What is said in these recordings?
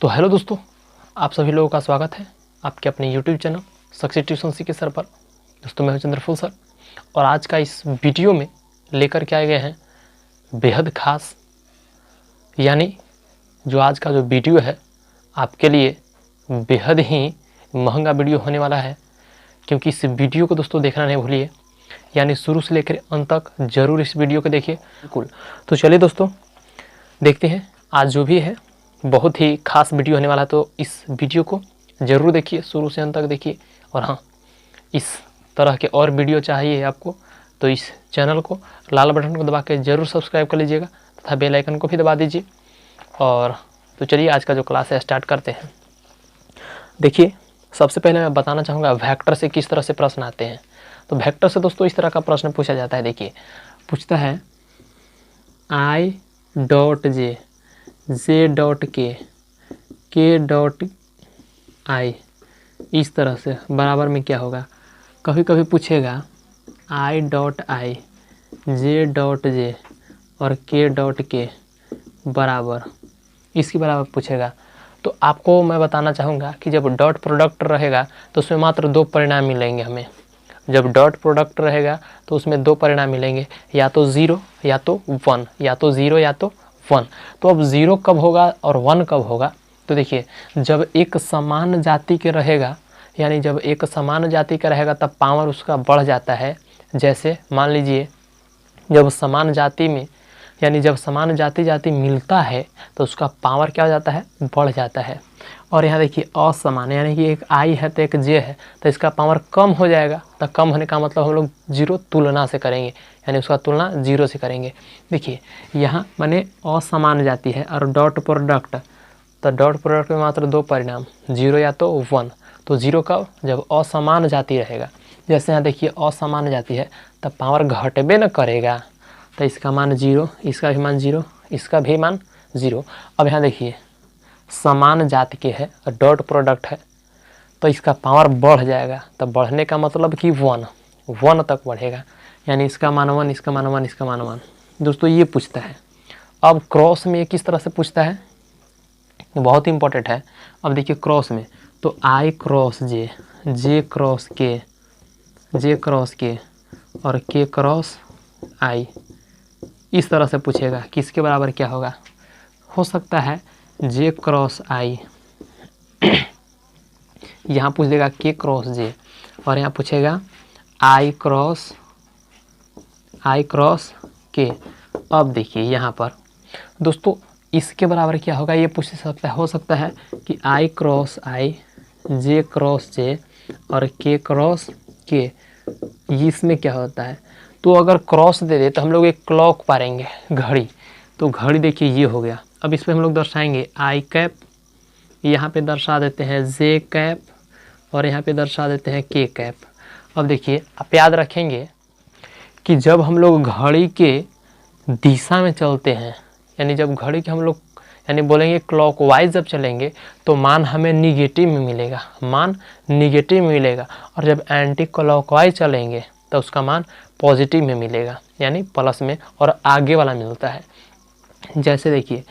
तो हेलो दोस्तों, आप सभी लोगों का स्वागत है आपके अपने यूट्यूब चैनल सक्सेस ट्यूशन सीखे सर पर। दोस्तों मैं हूं चंद्रफूल सर और आज का इस वीडियो में लेकर के आए गए हैं बेहद खास, यानी जो आज का जो वीडियो है आपके लिए बेहद ही महंगा वीडियो होने वाला है, क्योंकि इस वीडियो को दोस्तों देखना नहीं भूलिए, यानी शुरू से लेकर अंत तक जरूर इस वीडियो को देखिए। बिल्कुल, तो चलिए दोस्तों देखते हैं आज जो भी है बहुत ही खास वीडियो होने वाला है, तो इस वीडियो को ज़रूर देखिए, शुरू से अंत तक देखिए। और हाँ, इस तरह के और वीडियो चाहिए आपको तो इस चैनल को लाल बटन को दबा के ज़रूर सब्सक्राइब कर लीजिएगा तथा बेल आइकन को भी दबा दीजिए। और तो चलिए आज का जो क्लास है स्टार्ट करते हैं। देखिए, सबसे पहले मैं बताना चाहूँगा वेक्टर से किस तरह से प्रश्न आते हैं। तो वेक्टर से दोस्तों इस तरह का प्रश्न पूछा जाता है। देखिए, पूछता है I dot J, J dot के डॉट आई, इस तरह से बराबर में क्या होगा। कभी कभी पूछेगा I dot I, J dot J और के डॉट के बराबर, इसके बराबर पूछेगा। तो आपको मैं बताना चाहूँगा कि जब डॉट प्रोडक्ट रहेगा तो उसमें मात्र दो परिणाम मिलेंगे हमें। जब डॉट प्रोडक्ट रहेगा तो उसमें दो परिणाम मिलेंगे, या तो ज़ीरो या तो वन, या तो ज़ीरो या तो वन। तो अब ज़ीरो कब होगा और वन कब होगा। तो देखिए, जब एक समान जाति के रहेगा, यानी जब एक समान जाति का रहेगा तब पावर उसका बढ़ जाता है। जैसे मान लीजिए जब समान जाति में, यानी जब समान जाति मिलता है तो उसका पावर क्या हो जाता है, बढ़ जाता है। और यहाँ देखिए असमान, यानी कि एक आई है तो एक जे है तो इसका पावर कम हो जाएगा। तो कम होने का मतलब हम लोग जीरो तुलना से करेंगे, यानी उसका तुलना जीरो से करेंगे। देखिए यहाँ माने असमान जाति है और डॉट प्रोडक्ट, तो डॉट प्रोडक्ट में मात्र दो परिणाम, जीरो या तो वन। तो जीरो कब, जब असमान जाति रहेगा। जैसे यहाँ देखिए असमान जाति है तब पावर घटबे न करेगा, तो इसका मान जीरो, इसका भी मान जीरो, इसका भी मान जीरो। अब यहाँ देखिए समान जाति के है और डॉट प्रोडक्ट है तो इसका पावर बढ़ जाएगा। तो बढ़ने का मतलब कि वन, वन तक बढ़ेगा, यानी इसका मान वन, इसका मान वन, इसका मान वन। दोस्तों ये पूछता है। अब क्रॉस में किस तरह से पूछता है, बहुत इंपॉर्टेंट है। अब देखिए क्रॉस में तो आई क्रॉस जे, जे क्रॉस के, जे क्रॉस के और के क्रॉस आई, इस तरह से पूछेगा। किसके बराबर क्या होगा, हो सकता है जे क्रॉस आई, यहाँ पूछ देगा के क्रॉस जे, और यहाँ पूछेगा आई क्रॉस के। अब देखिए यहाँ पर दोस्तों इसके बराबर क्या होगा ये पूछ सकता है। हो सकता है कि आई क्रॉस आई, जे क्रॉस जे और के क्रॉस के, इसमें क्या होता है। तो अगर क्रॉस दे दे तो हम लोग एक क्लॉक पारेंगे घड़ी, तो घड़ी देखिए ये हो गया। अब इस पर हम लोग दर्शाएंगे आई कैप, यहाँ पे दर्शा देते हैं जे कैप और यहाँ पे दर्शा देते हैं के कैप। अब देखिए आप याद रखेंगे कि जब हम लोग घड़ी के दिशा में चलते हैं, यानी जब घड़ी के हम लोग यानी बोलेंगे क्लॉकवाइज जब चलेंगे तो मान हमें निगेटिव में मिलेगा, मान निगेटिव में मिलेगा। और जब एंटी क्लॉकवाइज चलेंगे तो उसका मान पॉजिटिव में मिलेगा, यानी प्लस में, और आगे वाला मिलता है। जैसे देखिए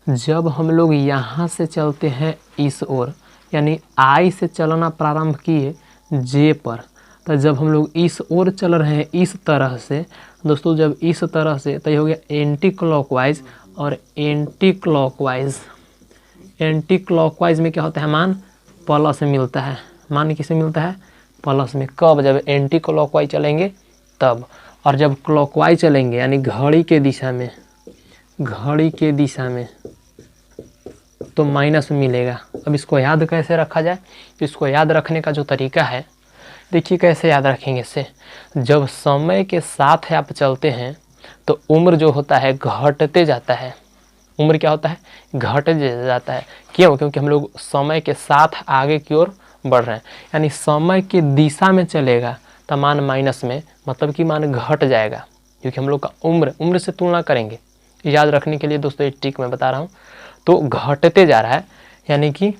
जब हम लोग यहाँ से चलते हैं इस ओर, यानी आई से चलना प्रारंभ किए जे पर, तो जब हम लोग इस ओर चल रहे हैं इस तरह से दोस्तों, जब इस तरह से तो ये हो गया एंटी क्लॉकवाइज। और एंटी क्लॉकवाइज, एंटी क्लॉकवाइज में क्या होता है, मान प्लस में मिलता है। मान किसे मिलता है, प्लस में। कब, जब एंटी क्लॉकवाइज चलेंगे तब। और जब क्लॉकवाइज चलेंगे यानी घड़ी के दिशा में, घड़ी के दिशा में, तो माइनस में मिलेगा। अब इसको याद कैसे रखा जाए, तो इसको याद रखने का जो तरीका है देखिए कैसे याद रखेंगे इससे। जब समय के साथ आप चलते हैं तो उम्र जो होता है घटते जाता है। उम्र क्या होता है, घटते जाता है। क्यों, क्योंकि हम लोग समय के साथ आगे की ओर बढ़ रहे हैं। यानी समय की दिशा में चलेगा तो मान माइनस में, मतलब कि मान घट जाएगा, क्योंकि हम लोग का उम्र से तुलना करेंगे। याद रखने के लिए दोस्तों ये ट्रिक मैं बता रहा हूँ। तो घटते जा रहा है यानी कि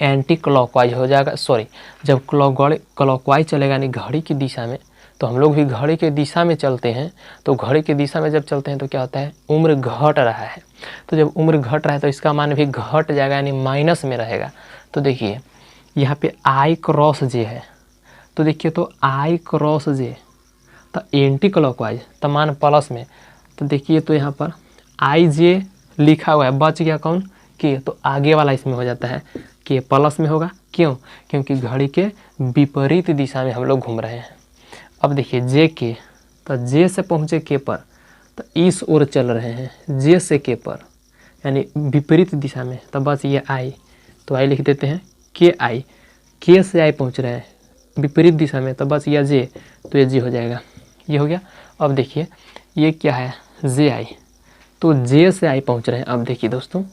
एंटी क्लॉकवाइज हो जाएगा, सॉरी, जब क्लॉकवाइज चलेगा यानी घड़ी की दिशा में तो हम लोग भी घड़ी के दिशा में चलते हैं, तो घड़ी के दिशा में जब चलते हैं तो क्या होता है, उम्र घट रहा है। तो जब उम्र घट रहा है तो इसका मान भी घट जाएगा, यानी माइनस में रहेगा। तो देखिए यहाँ पे आई क्रॉस जे है, तो देखिए तो आई क्रॉस जे तो एंटी क्लॉकवाइज, तो मान प्लस में। तो देखिए तो यहाँ पर आई जे लिखा हुआ है, बच गया कौन, के, तो आगे वाला इसमें हो जाता है के प्लस में होगा। क्यों, क्योंकि घड़ी के विपरीत दिशा में हम लोग घूम रहे हैं। अब देखिए जे के, तो जे से पहुँचे के पर, तो इस ओर चल रहे हैं जे से के पर, यानी विपरीत दिशा में। तो बस ये आई, तो आई लिख देते हैं के आई, के से आई पहुँच रहे हैं विपरीत दिशा में, तो बस ये जे, तो ये जे हो जाएगा, ये हो गया। अब देखिए ये क्या है, जे आई, तो जे से आई पहुँच रहे हैं। अब देखिए दोस्तों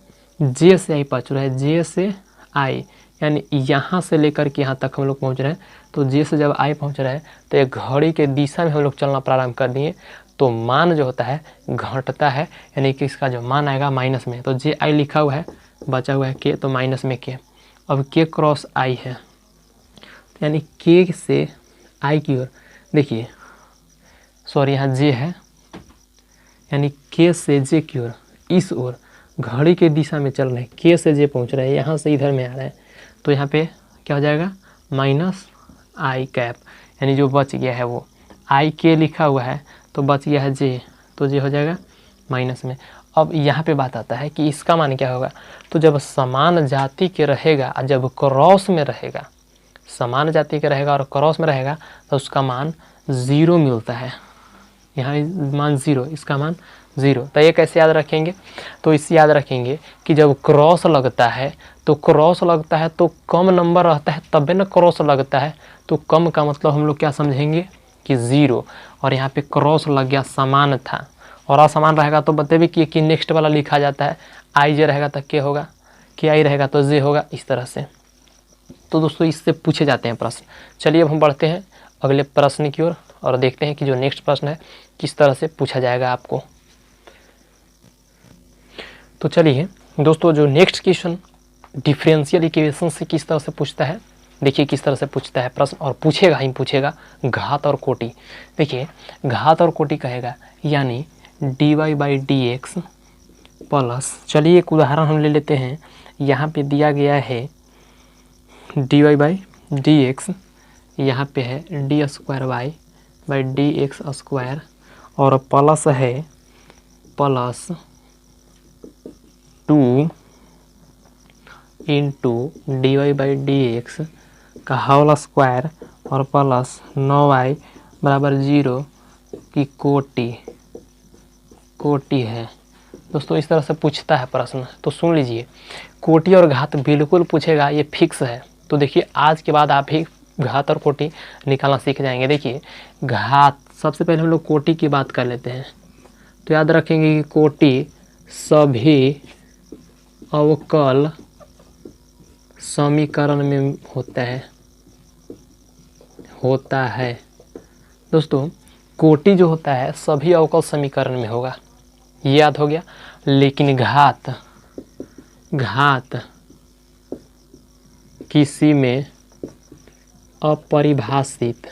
जे से आई पहुँच रहे हैं, जे से आई यानी यहाँ से लेकर के यहाँ तक हम लोग पहुँच रहे हैं। तो जे से जब आई पहुँच रहे हैं तो एक घड़ी के दिशा में हम लोग चलना प्रारंभ कर दिए, तो मान जो होता है घटता है, यानी कि इसका जो मान आएगा माइनस में। तो जे आई लिखा हुआ है, बचा हुआ है के, तो माइनस में के। अब के क्रॉस आई है, यानी के से आई की ओर, देखिए सॉरी यहाँ जे है, यानी के से जे की ओर, इस ओर घड़ी के दिशा में चल रहे हैं, के से जे पहुँच रहे हैं, यहाँ से इधर में आ रहे हैं। तो यहाँ पे क्या हो जाएगा, माइनस आई कैप, यानी जो बच गया है वो आई के लिखा हुआ है, तो बच गया है जे, तो जे हो जाएगा माइनस में। अब यहाँ पे बात आता है कि इसका मान क्या होगा, तो जब समान जाति के रहेगा, जब क्रॉस में रहेगा, समान जाति के रहेगा और क्रॉस में रहेगा, तो उसका मान 0 मिलता है। यहाँ मान 0, इसका मान 0। तो ये कैसे याद रखेंगे, तो इससे याद रखेंगे कि जब क्रॉस लगता है, तो क्रॉस लगता है तो कम नंबर रहता है, तब ना क्रॉस लगता है। तो कम का मतलब हम लोग क्या समझेंगे कि 0, और यहाँ पे क्रॉस लग गया, समान था, और असमान रहेगा तो बतेबे कि नेक्स्ट वाला लिखा जाता है, आई जे रहेगा तो के होगा, के आई रहेगा तो जे होगा, इस तरह से। तो दोस्तों इससे पूछे जाते हैं प्रश्न। चलिए अब हम बढ़ते हैं अगले प्रश्न की ओर और देखते हैं कि जो नेक्स्ट प्रश्न है किस तरह से पूछा जाएगा आपको। तो चलिए दोस्तों जो नेक्स्ट क्वेश्चन डिफरेंशियल इक्वेशन से किस तरह से पूछता है, देखिए किस तरह से पूछता है प्रश्न, और पूछेगा ही पूछेगा घात और कोटि। देखिए घात और कोटि कहेगा, यानी dy by D X plus, चलिए एक उदाहरण हम ले लेते हैं। यहाँ पे दिया गया है dy बाई डी एक्स, यहाँ पे है D square Y by D X square, और प्लस है plus 2 into D Y by D X का होल स्क्वायर, और प्लस 9y बराबर 0 की कोटि है। दोस्तों इस तरह से पूछता है प्रश्न, तो सुन लीजिए। कोटि और घात बिल्कुल पूछेगा, ये फिक्स है। तो देखिए आज के बाद आप ही घात और कोटि निकालना सीख जाएंगे। देखिए घात, सबसे पहले हम लोग कोटि की बात कर लेते हैं। तो याद रखेंगे कि कोटि सभी अवकल समीकरण में होता है। दोस्तों कोटि जो होता है सभी अवकल समीकरण में होगा, ये याद हो गया। लेकिन घात किसी में अपरिभाषित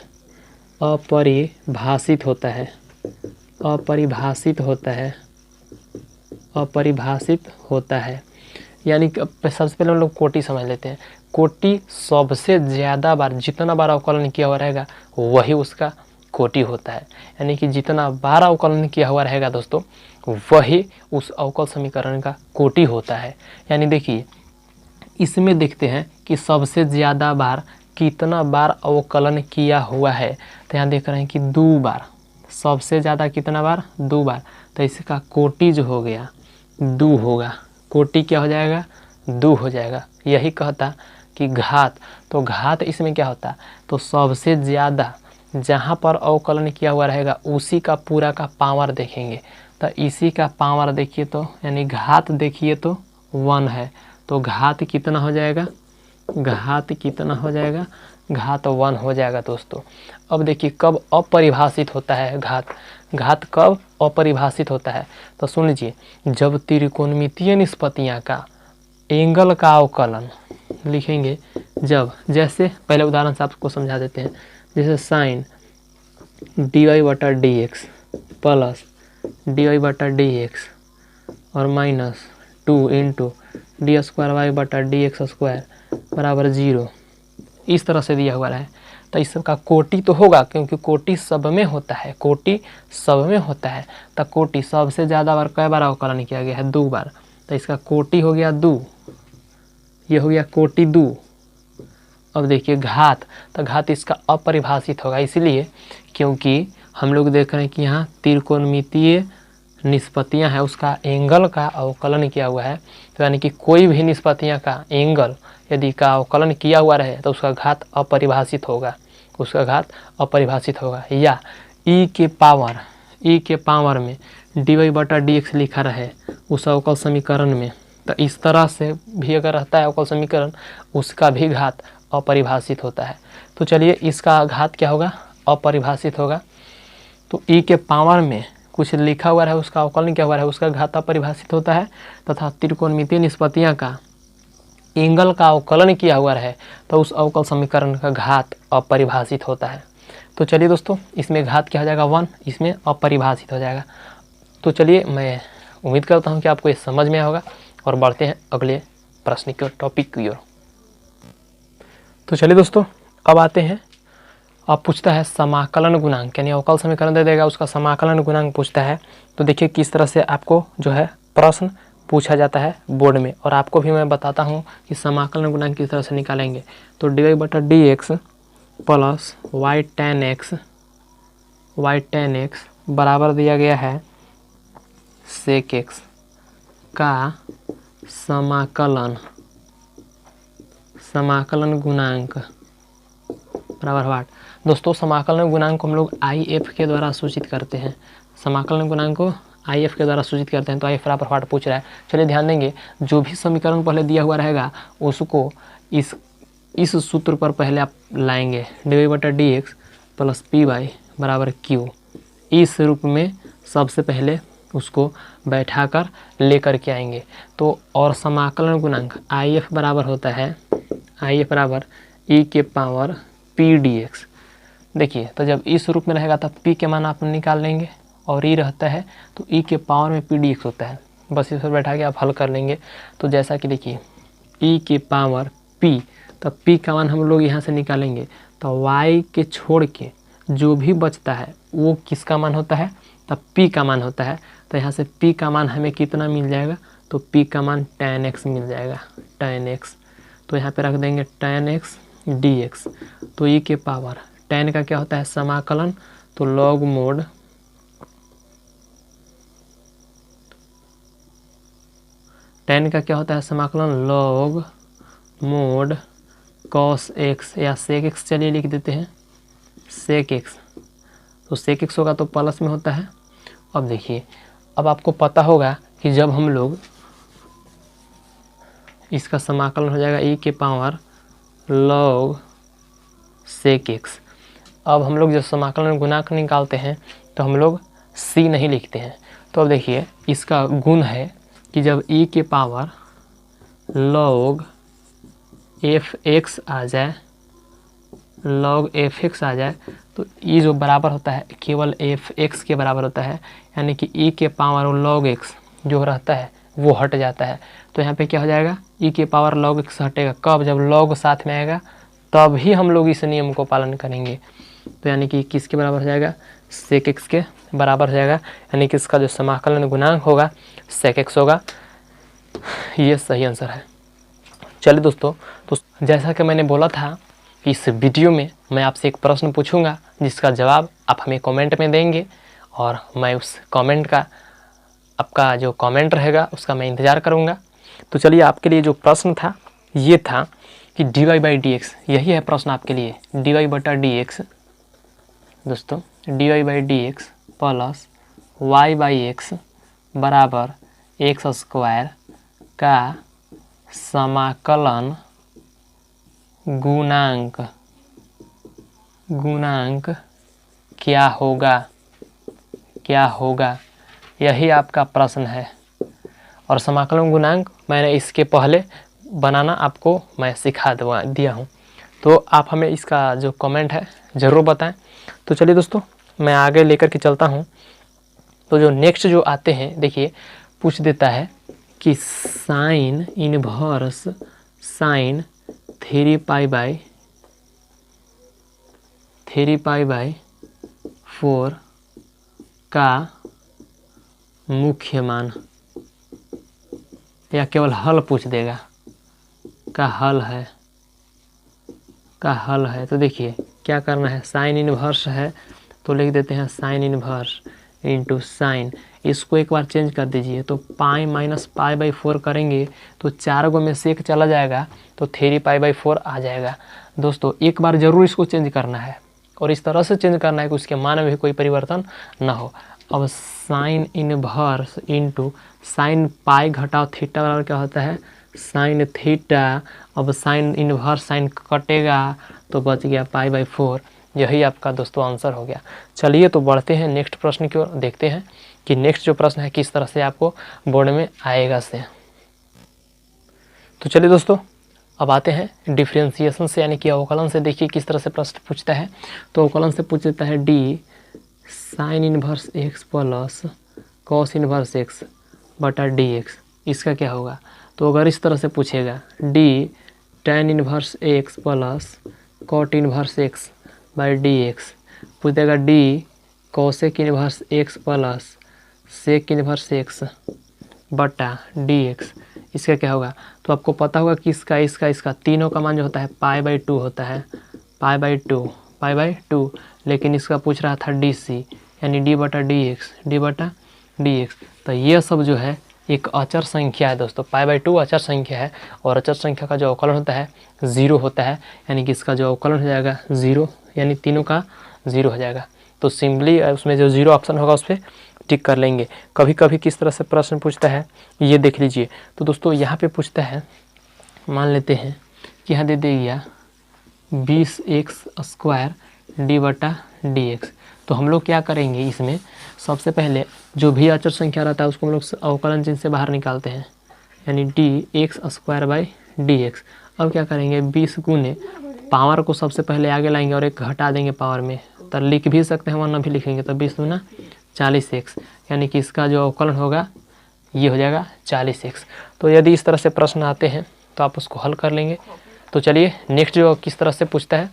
होता है। यानी कि सबसे पहले हम लोग कोटि समझ लेते हैं। कोटि सबसे ज़्यादा बार, जितना बार अवकलन किया हुआ रहेगा वही उसका कोटि होता है। यानी कि जितना बार अवकलन किया हुआ रहेगा दोस्तों वही उस अवकल समीकरण का कोटि होता है। यानी देखिए इसमें देखते हैं कि सबसे ज़्यादा बार कितना बार अवकलन किया हुआ है, तो यहाँ देख रहे हैं कि 2 बार, सबसे ज़्यादा कितना बार, 2 बार, तो इसका कोटि जो हो गया 2 होगा। कोटि क्या हो जाएगा, 2 हो जाएगा। यही कहता कि घात, तो घात इसमें क्या होता, तो सबसे ज़्यादा जहाँ पर अवकलन किया हुआ रहेगा उसी का पूरा का पावर देखेंगे। तो इसी का पावर देखिए, तो यानी घात देखिए तो 1 है, तो घात कितना हो जाएगा, घात 1 हो जाएगा दोस्तों। अब देखिए कब अपरिभाषित होता है घात कब अपरिभाषित होता है, तो सुन लीजिए। जब त्रिकोणमितीय निष्पत्तियाँ का एंगल का अवकलन लिखेंगे, जब, जैसे पहले उदाहरण से आपको समझा देते हैं। जैसे साइन dy बटा डी एक्स प्लस dy बटा डी एक्स और minus 2 into D square Y बटा डी एक्स स्क्वायर बराबर 0, इस तरह से दिया हुआ है। तो इस सब का कोटि तो होगा, क्योंकि कोटि सब में होता है, कोटि सब में होता है। तो कोटि सबसे ज़्यादा बार कई बार अवकलन किया गया है? 2 बार। तो इसका कोटि हो गया 2, ये हो गया कोटि 2। अब देखिए घात, तो घात इसका अपरिभाषित होगा, इसलिए क्योंकि हम लोग देख रहे हैं कि यहाँ त्रिकोणमितीय निष्पत्तियाँ हैं, उसका एंगल का अवकलन किया हुआ है। तो यानी कि कोई भी निष्पत्तियाँ का एंगल यदि का अवकलन किया हुआ रहे तो उसका घात अपरिभाषित होगा, उसका घात अपरिभाषित होगा। या ई के पावर में dy बटा डी एक्स लिखा रहे उस अवकल समीकरण में, तो इस तरह से भी अगर रहता है अवकल समीकरण, उसका भी घात अपरिभाषित होता है। तो चलिए इसका घात क्या होगा? अपरिभाषित होगा। तो ई के पावर में कुछ लिखा हुआ है, उसका अवकलन क्या हुआ है, उसका घात अपरिभाषित होता है। तथा त्रिकोणमितीय निष्पत्तियाँ का एंगल का अवकलन किया हुआ है तो उस अवकल समीकरण का घात अपरिभाषित होता है। तो चलिए दोस्तों, इसमें घात क्या हो जाएगा? 1, इसमें अपरिभाषित हो जाएगा। तो चलिए मैं उम्मीद करता हूँ कि आपको ये समझ में आया होगा, और बढ़ते हैं अगले प्रश्न की ओर, टॉपिक की ओर। तो चलिए दोस्तों, अब आते हैं, अब पूछता है समाकलन गुणांक, यानी अवकल समीकरण दे देगा, उसका समाकलन गुणांक पूछता है। तो देखिए किस तरह से आपको जो है प्रश्न पूछा जाता है बोर्ड में, और आपको भी मैं बताता हूँ कि समाकलन गुणांक किस तरह से निकालेंगे। तो dy बटा D X plus Y tan X बराबर दिया गया है सेक एक्स का समाकलन गुणांक बराबर वाट। दोस्तों समाकलन गुणांक को हम लोग आई एफ के द्वारा सूचित करते हैं, समाकलन गुणांक को आई एफ के द्वारा सूचित करते हैं। तो आई एफ बराबर वाट पूछ रहा है। चलिए ध्यान देंगे, जो भी समीकरण पहले दिया हुआ रहेगा उसको इस सूत्र पर पहले आप लाएंगे, डी बटा D X plus P Y बराबर क्यू, इस रूप में सबसे पहले उसको बैठा कर लेकर के आएंगे। तो और समाकलन गुणांक आई एफ बराबर होता है, आई एफ बराबर ई के पावर पी डी एक्स। देखिए तो जब इस रूप में रहेगा तब पी के मान आप निकाल लेंगे, और ई रहता है तो ई के पावर में पी डी एक्स होता है, बस इस पर बैठा के आप हल कर लेंगे। तो जैसा कि देखिए ई के पावर पी, तब पी का मान हम लोग यहाँ से निकालेंगे, तो वाई के छोड़ के जो भी बचता है वो किसका मान होता है? तब पी का मान होता है। तो यहाँ से पी का मान हमें कितना मिल जाएगा? तो पी का मान tan x मिल जाएगा, tan x। तो यहाँ पे रख देंगे tan x dx। तो ई के पावर tan का क्या होता है? समाकलन, तो log मोड tan का क्या होता है? समाकलन log मोड cos x या sec x, चलिए लिख देते हैं sec x। तो sec x होगा तो प्लस में होता है। अब देखिए, अब आपको पता होगा कि जब हम लोग इसका समाकलन हो जाएगा ई के पावर log sec x। अब हम लोग जब समाकलन गुणांक निकालते हैं तो हम लोग c नहीं लिखते हैं। तो अब देखिए इसका गुण है कि जब e के पावर log fx आ जाए, log fx आ जाए, तो e जो बराबर होता है केवल fx के बराबर होता है, यानी कि e के पावर log x जो रहता है वो हट जाता है। तो यहाँ पे क्या हो जाएगा? e के पावर log x हटेगा कब? जब log साथ में आएगा तब ही हम लोग इस नियम को पालन करेंगे। तो यानी कि किसके बराबर हो जाएगा? sec x के बराबर हो जाएगा, यानी कि इसका जो समाकलन गुणांक होगा sec x होगा। ये सही आंसर है। चलिए दोस्तों, तो जैसा कि मैंने बोला था कि इस वीडियो में मैं आपसे एक प्रश्न पूछूंगा जिसका जवाब आप हमें कमेंट में देंगे, और मैं उस कमेंट का, आपका जो कमेंट रहेगा उसका मैं इंतज़ार करूंगा। तो चलिए, आपके लिए जो प्रश्न था ये था कि dy बाई डी एक्स, यही है प्रश्न आपके लिए, dy बटा डी एक्स दोस्तों, dy by D X plus Y by X बराबर एक्स स्क्वायर का समाकलन गुणांक क्या होगा, यही आपका प्रश्न है। और समाकलन गुणांक मैंने इसके पहले बनाना आपको मैं सिखा दिया हूँ, तो आप हमें इसका जो कमेंट है ज़रूर बताएं। तो चलिए दोस्तों, मैं आगे लेकर के चलता हूँ। तो जो नेक्स्ट जो आते हैं, देखिए पूछ देता है कि साइन इनवर्स साइन 3π/4 का मुख्य मान, या केवल हल पूछ देगा, का हल है। तो देखिए क्या करना है, साइन इनवर्स है तो लिख देते हैं साइन इनवर्स इंटू साइन, इसको एक बार चेंज कर दीजिए तो पाई माइनस π/4 करेंगे तो 4 गो में से एक चला जाएगा तो 3π/4 आ जाएगा। दोस्तों एक बार ज़रूर इसको चेंज करना है और इस तरह से चेंज करना है कि उसके मान में भी कोई परिवर्तन ना हो। अब sine inverse into sine pi घटाओ थीटा बराबर क्या होता है, साइन थीटा। अब साइन इनवर्स साइन कटेगा तो बच गया π/4। यही आपका दोस्तों आंसर हो गया। चलिए तो बढ़ते हैं नेक्स्ट प्रश्न की ओर, देखते हैं कि नेक्स्ट जो प्रश्न है किस तरह से आपको बोर्ड में आएगा से। तो चलिए दोस्तों अब आते हैं डिफरेंशिएशन से, यानी कि अवकलन से। देखिए किस तरह से प्रश्न पूछता है। तो अवकलन से पूछ देता है D sine inverse X plus cos inverse X बटा डी एक्स, इसका क्या होगा। तो अगर इस तरह से पूछेगा D tan inverse X plus cot inverse X by D X, पूछ देगा D cosec inverse X plus sec inverse X बटा डी एक्स, इसका क्या होगा। तो आपको पता होगा कि इसका तीनों का मान जो होता है π/2 होता है, π/2, लेकिन इसका पूछ रहा था डी सी यानी डी बटा डी एक्स। तो ये सब जो है एक अचर संख्या है दोस्तों, π/2 अचर संख्या है और अचर संख्या का जो अवकलन होता है 0 होता है, यानी कि इसका जो अवकलन हो जाएगा 0, यानी तीनों का 0 हो जाएगा। तो सिंपली उसमें जो 0 ऑप्शन होगा उस पर टिक कर लेंगे। कभी कभी किस तरह से प्रश्न पूछता है ये देख लीजिए। तो दोस्तों यहाँ पे पूछता है, मान लेते हैं कि यहाँ दे दिया 20x² डी बटा डी एक्स। तो हम लोग क्या करेंगे, इसमें सबसे पहले जो भी अचर संख्या रहता है उसको हम लोग अवकलन चिन्ह से बाहर निकालते हैं, यानी dx²/dx। अब क्या करेंगे, 20 गुने पावर को सबसे पहले आगे लाएंगे और एक घटा देंगे पावर में, तो लिख भी सकते हैं वरना भी लिखेंगे। तो 20 गुना 40x, यानी कि इसका जो अवकलन होगा ये हो जाएगा 40x। तो यदि इस तरह से प्रश्न आते हैं तो आप उसको हल कर लेंगे। तो चलिए नेक्स्ट जो किस तरह से पूछता है,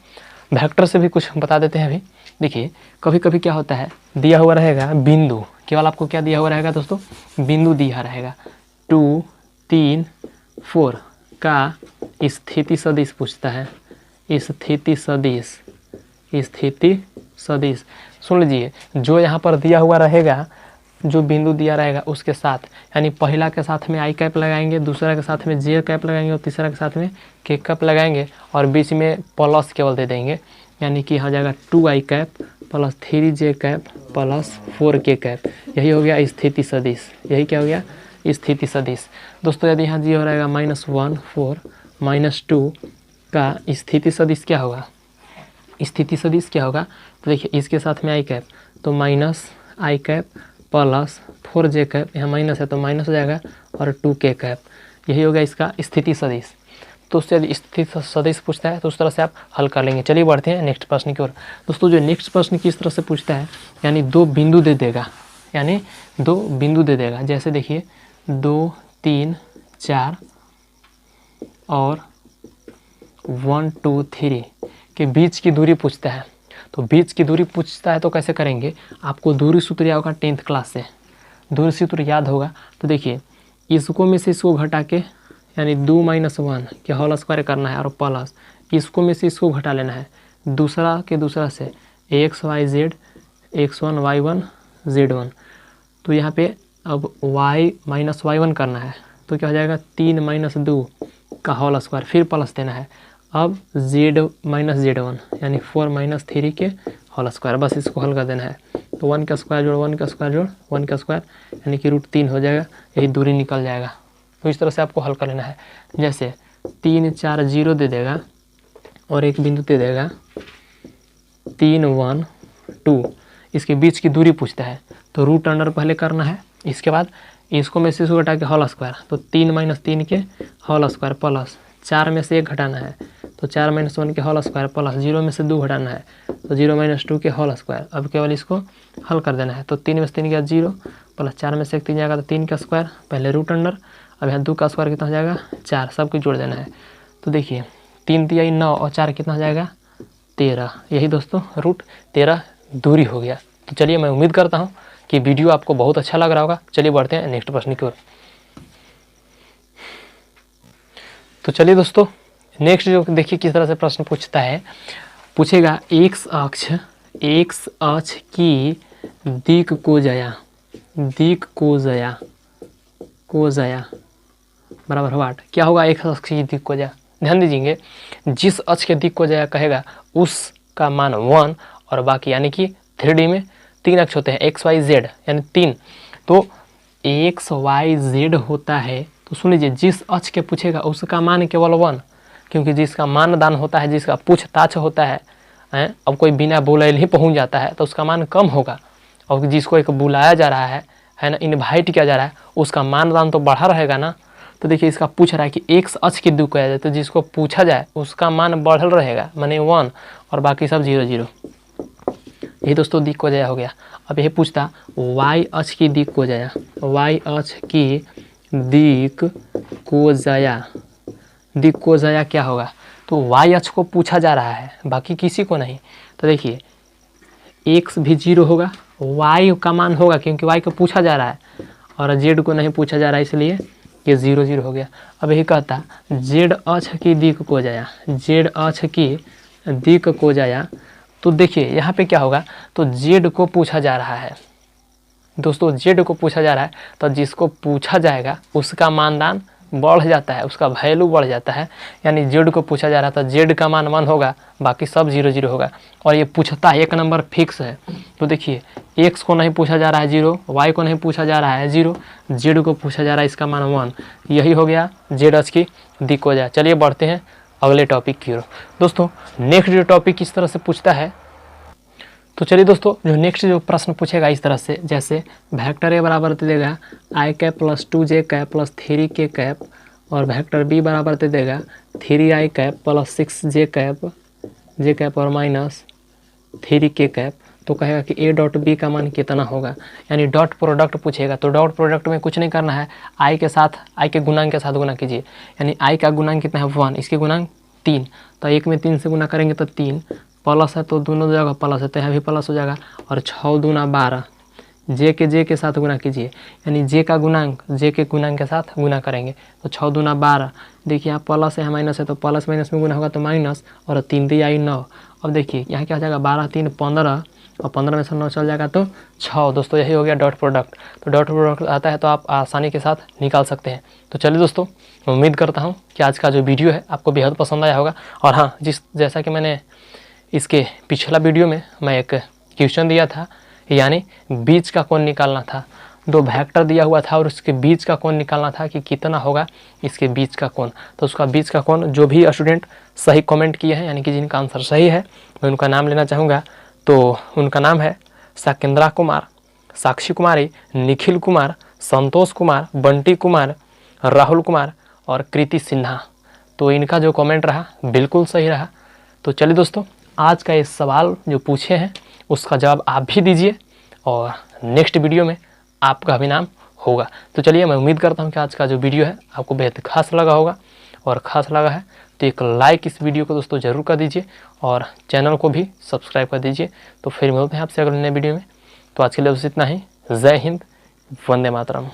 वेक्टर से भी कुछ बता देते हैं अभी। देखिए कभी कभी क्या होता है, दिया हुआ रहेगा बिंदु, केवल आपको क्या दिया हुआ रहेगा दोस्तों, बिंदु दिया रहेगा 2, 3, 4 का स्थिति सदिश पूछता है, स्थिति सदिश। सुन लीजिए, जो यहाँ पर दिया हुआ रहेगा, जो बिंदु दिया रहेगा उसके साथ, यानी पहला के साथ में आई कैप लगाएंगे, दूसरा के साथ में जे कैप लगाएंगे और तीसरा के साथ में के कैप लगाएंगे और बीच में प्लस केवल दे देंगे, यानी कि हो जाएगा 2i cap plus 3j cap plus 4k cap. यही हो गया स्थिति सदिश। यही क्या हो गया, स्थिति सदिश। दोस्तों यदि यहाँ जी हो रहेगा -1, 4, -2 का स्थिति सदिश क्या होगा, स्थिति सदिश क्या होगा। तो देखिए इसके साथ में आई कैप तो -i cap plus 4j cap, यहाँ माइनस है तो माइनस हो जाएगा और 2k कैप। यही होगा इसका स्थिति सदिश। तो उससे यदि स्थिति सदिश पूछता है तो उस तरह से आप हल कर लेंगे। चलिए बढ़ते हैं नेक्स्ट प्रश्न की ओर। दोस्तों जो नेक्स्ट प्रश्न किस तरह से पूछता है, यानी दो बिंदु दे देगा, जैसे देखिए 2, 3, 4 और 1, 2, 3 के बीच की दूरी पूछता है। तो बीच की दूरी पूछता है तो कैसे करेंगे, आपको दूरी सूत्र याद होगा 10th क्लास से, दूरी सूत्र याद होगा। तो देखिए इसको में से इसको घटा के, यानी 2 - 1 के होल स्क्वायर करना है और प्लस इसको में से इसको घटा लेना है, दूसरा के दूसरा से x y z x1 y1 z1। तो यहाँ पे अब y - y1 करना है तो क्या हो जाएगा 3 - 2 का होल स्क्वायर, फिर प्लस देना है। अब z - z1 यानी 4 - 3 के होल स्क्वायर, बस इसको हल कर देना है। तो 1 का स्क्वायर जोड़ 1 का स्क्वायर जोड़ 1 का स्क्वायर, यानी कि √3 हो जाएगा, यही दूरी निकल जाएगा। तो इस तरह से आपको हल कर लेना है। जैसे 3, 4 0 दे देगा और एक बिंदु दे देगा 3, 1, 2, इसके बीच की दूरी पूछता है तो रूट अंडर पहले करना है, इसके बाद इसको में से इसको घटा के होल स्क्वायर, तो 3 - 3 के होल स्क्वायर प्लस 4 में से 1 घटाना है तो 4 - 1 के होल स्क्वायर प्लस 0 में से 2 घटाना है तो 0 - 2 के होल स्क्वायर। अब केवल इसको हल कर देना है तो 3 में से 3 गया 0 प्लस 4 में से 1 3 जाएगा तो 3 का स्क्वायर, पहले रूट अंडर, अब यहाँ 2 का स्क्वायर कितना हो जाएगा 4, सब कुछ जोड़ देना है। तो देखिए 3 तिहाई 9 और 4 कितना हो जाएगा 13। यही दोस्तों √13 दूरी हो गया। तो चलिए मैं उम्मीद करता हूँ कि वीडियो आपको बहुत अच्छा लग रहा होगा। चलिए बढ़ते हैं नेक्स्ट प्रश्न की ओर। तो चलिए दोस्तों नेक्स्ट जो देखिए किस तरह से प्रश्न पूछता है, पूछेगा एक्स अक्ष की दिक को जया बराबर व्हाट। क्या होगा एक्स अक्ष की दिक को जया? ध्यान दीजिए, जिस अक्ष के दिक को जया कहेगा उसका मान 1 और बाकी यानी कि 3D में 3 अक्ष होते हैं एक्स वाई जेड यानी 3, तो एक्स वाई जेड होता है। तो सुन लीजिए, जिस अक्ष के पूछेगा उसका मान केवल 1, क्योंकि जिसका मानदान होता है, जिसका पूछताछ होता है, अब कोई बिना बुलाए ही पहुंच जाता है तो उसका मान कम होगा, और जिसको एक बुलाया जा रहा है ना, इनवाइट किया जा रहा है, उसका मानदान तो बढ़ा रहेगा ना। तो देखिए इसका पूछ रहा है कि एक्स अक्ष की दिक को जाए, तो जिसको पूछा जाए उसका मान बढ़ल रहेगा माने 1 और बाकी सब 0 0। यही दोस्तों दिक को जाया हो गया। अब यही पूछता वाई अक्ष की दिक को जाया, वाई अक्ष की दिक को जाया क्या होगा? तो वाई अक्ष को पूछा जा रहा है, बाकी किसी को नहीं। तो देखिए एक्स भी 0 होगा, वाई का मान होगा क्योंकि वाई को पूछा जा रहा है, और जेड को नहीं पूछा जा रहा है इसलिए ये 0 0 हो गया। अब यही कहता जेड अक्ष की दिक को जाया, जेड अक्ष की दिक को जाया। तो देखिए यहाँ पे क्या होगा, तो जेड को पूछा जा रहा है दोस्तों, जेड को पूछा जा रहा है, तो जिसको पूछा जाएगा उसका मानदान बढ़ जाता है, उसका वैल्यू बढ़ जाता है। यानी जेड को पूछा जा रहा था, जेड का मान 1 होगा, बाकी सब 0 0 होगा। और ये पूछता 1 नंबर फिक्स है। तो देखिए एक्स को नहीं पूछा जा रहा है 0, वाई को नहीं पूछा जा रहा है 0, जेड को पूछा जा रहा है, इसका मान 1। यही हो गया जेड अक्ष की दिक को जाया। चलिए बढ़ते हैं अगले टॉपिक की ओर। दोस्तों नेक्स्ट जो टॉपिक किस तरह से पूछता है, तो चलिए दोस्तों जो नेक्स्ट जो प्रश्न पूछेगा इस तरह से, जैसे वेक्टर ए बराबर दे देगा i cap plus 2j cap plus 3k cap, और वेक्टर बी बराबर दे देगा 3i cap plus 6j cap और माइनस 3k कैप। तो कहेगा कि a डॉट बी का मान कितना होगा, यानी डॉट प्रोडक्ट पूछेगा। तो डॉट प्रोडक्ट में कुछ नहीं करना है, i के गुणांक के साथ गुना कीजिए, यानी i का गुणांक कितना है 1, इसके गुणांक 3, तो 1 में 3 से गुना करेंगे तो 3, प्लस है तो दोनों जगह प्लस है तो यहाँ भी प्लस हो जाएगा, और 6 दूना 12, जे के साथ गुना कीजिए, यानी जे के गुणांक के साथ गुना करेंगे तो 6 दूना 12। देखिए यहाँ प्लस है यहाँ माइनस है, तो प्लस माइनस में गुना होगा तो माइनस, और 3 3 9। अब देखिए यहाँ क्या हो जाएगा 12 3 15, और 15 में से 9 चल जाएगा तो 6। दोस्तों यही हो गया डॉट प्रोडक्ट। तो डॉट प्रोडक्ट आता है तो आप आसानी के साथ निकाल सकते हैं। तो चलिए दोस्तों उम्मीद करता हूँ कि आज का जो वीडियो है आपको बेहद पसंद आया होगा। और हाँ, जैसा कि मैंने इसके पिछला वीडियो में मैं एक क्वेश्चन दिया था, यानी बीच का कोण निकालना था। 2 वेक्टर दिया हुआ था और उसके बीच का कोण निकालना था कि कितना होगा इसके बीच का कोण। तो उसका बीच का कोण जो भी स्टूडेंट सही कमेंट किए हैं, यानी कि जिनका आंसर सही है, मैं उनका नाम लेना चाहूँगा। तो उनका नाम है साकेंद्रा कुमार, साक्षी कुमारी, निखिल कुमार, संतोष कुमार, बंटी कुमार, राहुल कुमार और कृति सिन्हा। तो इनका जो कमेंट रहा बिल्कुल सही रहा। तो चलिए दोस्तों आज का ये सवाल जो पूछे हैं उसका जवाब आप भी दीजिए, और नेक्स्ट वीडियो में आपका भी नाम होगा। तो चलिए मैं उम्मीद करता हूँ कि आज का जो वीडियो है आपको बेहद खास लगा होगा, और ख़ास लगा है तो एक लाइक इस वीडियो को दोस्तों ज़रूर कर दीजिए, और चैनल को भी सब्सक्राइब कर दीजिए। तो फिर मिलते हैं आपसे अगले नए वीडियो में। तो आज के लिए बस इतना ही। जय हिंद, वंदे मातरम।